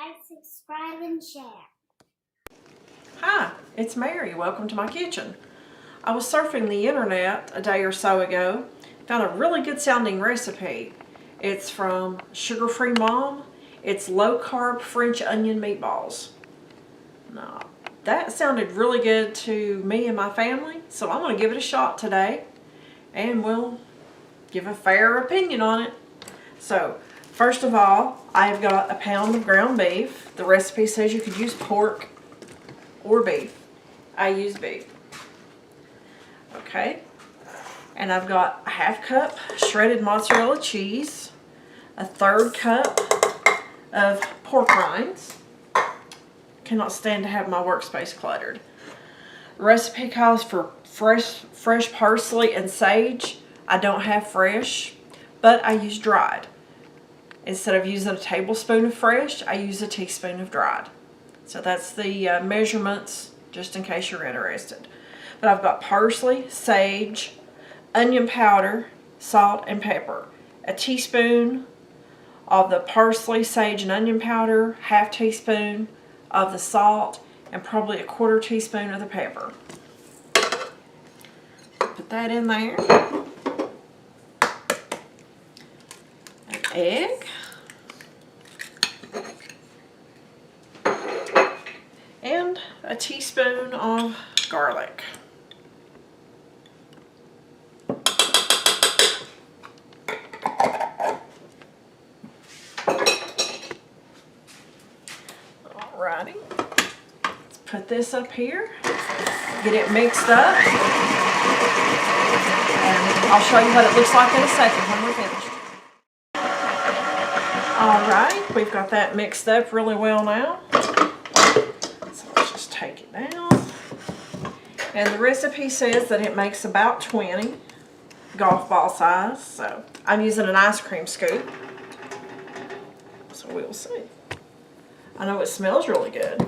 like, subscribe, and share. Hi, it's Mary. Welcome to my kitchen. I was surfing the internet a day or so ago, found a really good sounding recipe. It's from Sugar-Free Mom. It's low-carb French onion meatballs. Now, that sounded really good to me and my family, so I'm going to give it a shot today, and we'll give a fair opinion on it. So, first of all, I've got a pound of ground beef. The recipe says you could use pork or beef. I use beef. Okay. And I've got a half cup shredded mozzarella cheese, a third cup of pork rinds. Cannot stand to have my workspace cluttered. The recipe calls for fresh parsley and sage. I don't have fresh, but I use dried. Instead of using a tablespoon of fresh, I use a teaspoon of dried. So that's the measurements, just in case you're interested. But I've got parsley, sage, onion powder, salt, and pepper. A teaspoon of the parsley, sage, and onion powder, half teaspoon of the salt, and probably a quarter teaspoon of the pepper. Put that in there. An egg. And a teaspoon of garlic. Alrighty, let's put this up here, get it mixed up, and I'll show you what it looks like in a second when we're finished. Alright, we've got that mixed up really well now. So let's just take it down. And the recipe says that it makes about 20 golf ball size. So I'm using an ice cream scoop. So we'll see. I know it smells really good.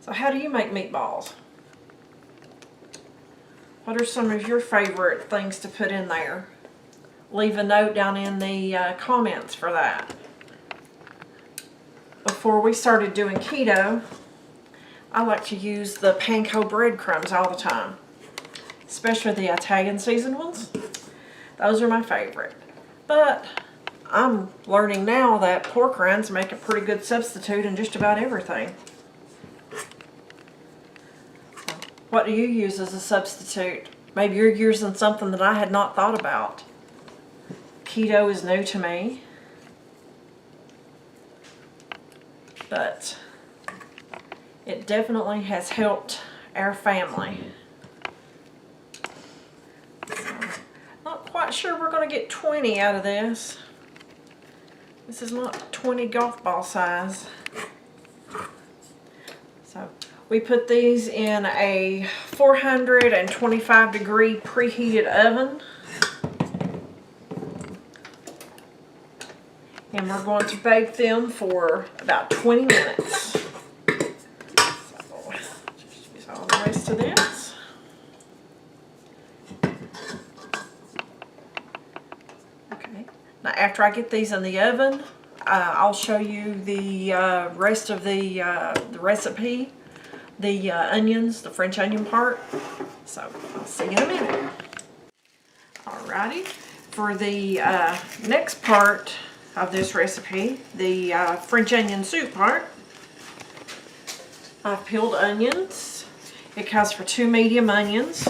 So how do you make meatballs? What are some of your favorite things to put in there? Leave a note down in the comments for that. Before we started doing keto, I like to use the panko breadcrumbs all the time, especially the Italian seasoned ones. Those are my favorite. But I'm learning now that pork rinds make a pretty good substitute in just about everything. So, what do you use as a substitute? Maybe you're using something that I had not thought about. Keto is new to me, but it definitely has helped our family. So, not quite sure we're going to get 20 out of this. This is not 20 golf ball size. So we put these in a 425 degree preheated oven. And we're going to bake them for about 20 minutes. So, just use all the rest of this. Okay. Now, after I get these in the oven, I'll show you the rest of the recipe, the onions, the French onion part. So, I'll see you in a minute. Alrighty. For the next part of this recipe, the French onion soup part, I've peeled onions. It calls for 2 medium onions.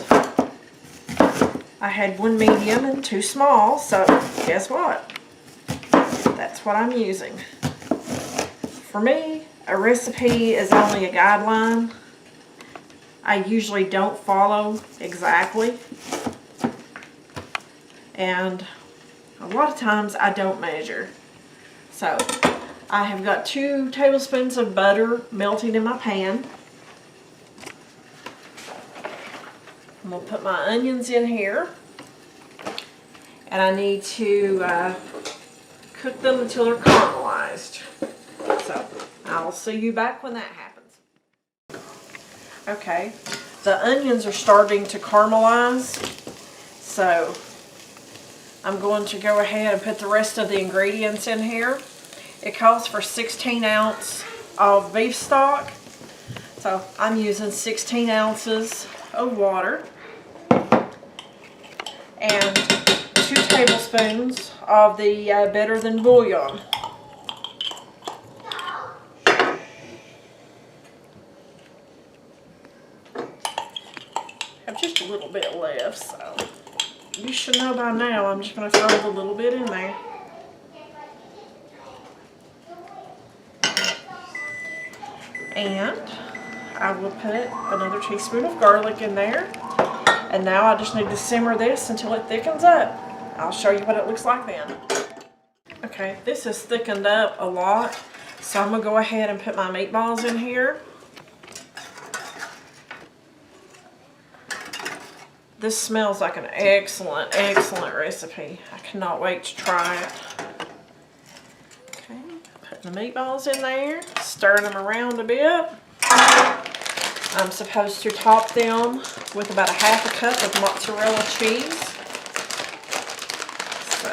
I had 1 medium and 2 small, so guess what? That's what I'm using. For me, a recipe is only a guideline. I usually don't follow exactly, and a lot of times I don't measure. So I have got 2 tablespoons of butter melting in my pan. I'm going to put my onions in here. And I need to cook them until they're caramelized. So I'll see you back when that happens. Okay, the onions are starting to caramelize. So I'm going to go ahead and put the rest of the ingredients in here. It calls for 16 ounces of beef stock. So I'm using 16 ounces of water and 2 tablespoons of the Better Than bouillon. I have just a little bit left, so you should know by now I'm just going to throw a little bit in there. And I will put another teaspoon of garlic in there. And now I just need to simmer this until it thickens up. I'll show you what it looks like then. Okay, this has thickened up a lot, so I'm going to go ahead and put my meatballs in here. This smells like an excellent, excellent recipe. I cannot wait to try it. Okay, putting the meatballs in there, stirring them around a bit. I'm supposed to top them with about a half a cup of mozzarella cheese. So,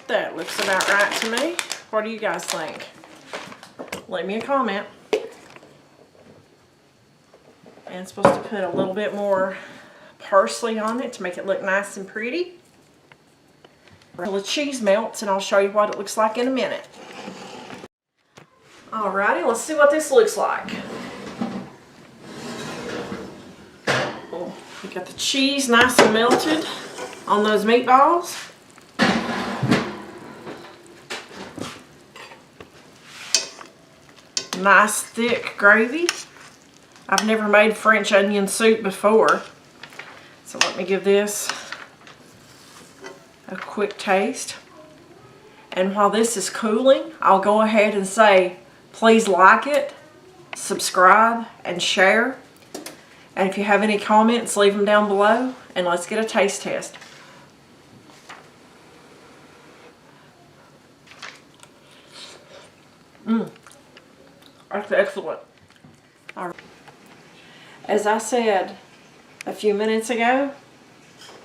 that looks about right to me. What do you guys think? Leave me a comment. And I'm supposed to put a little bit more parsley on it to make it look nice and pretty. Until the cheese melts, and I'll show you what it looks like in a minute. Alrighty, let's see what this looks like. Oh, we got the cheese nice and melted on those meatballs. Nice thick gravy. I've never made French onion soup before, so let me give this a quick taste. And while this is cooling, I'll go ahead and say, please like it, subscribe, and share. And if you have any comments, leave them down below, and let's get a taste test. That's excellent. All right. As I said a few minutes ago,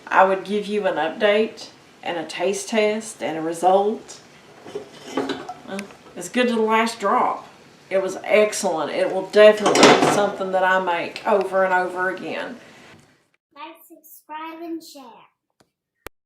I would give you an update and a taste test and a result. Well, it's good to the last drop. It was excellent. It will definitely be something that I make over and over again. Like, subscribe, and share.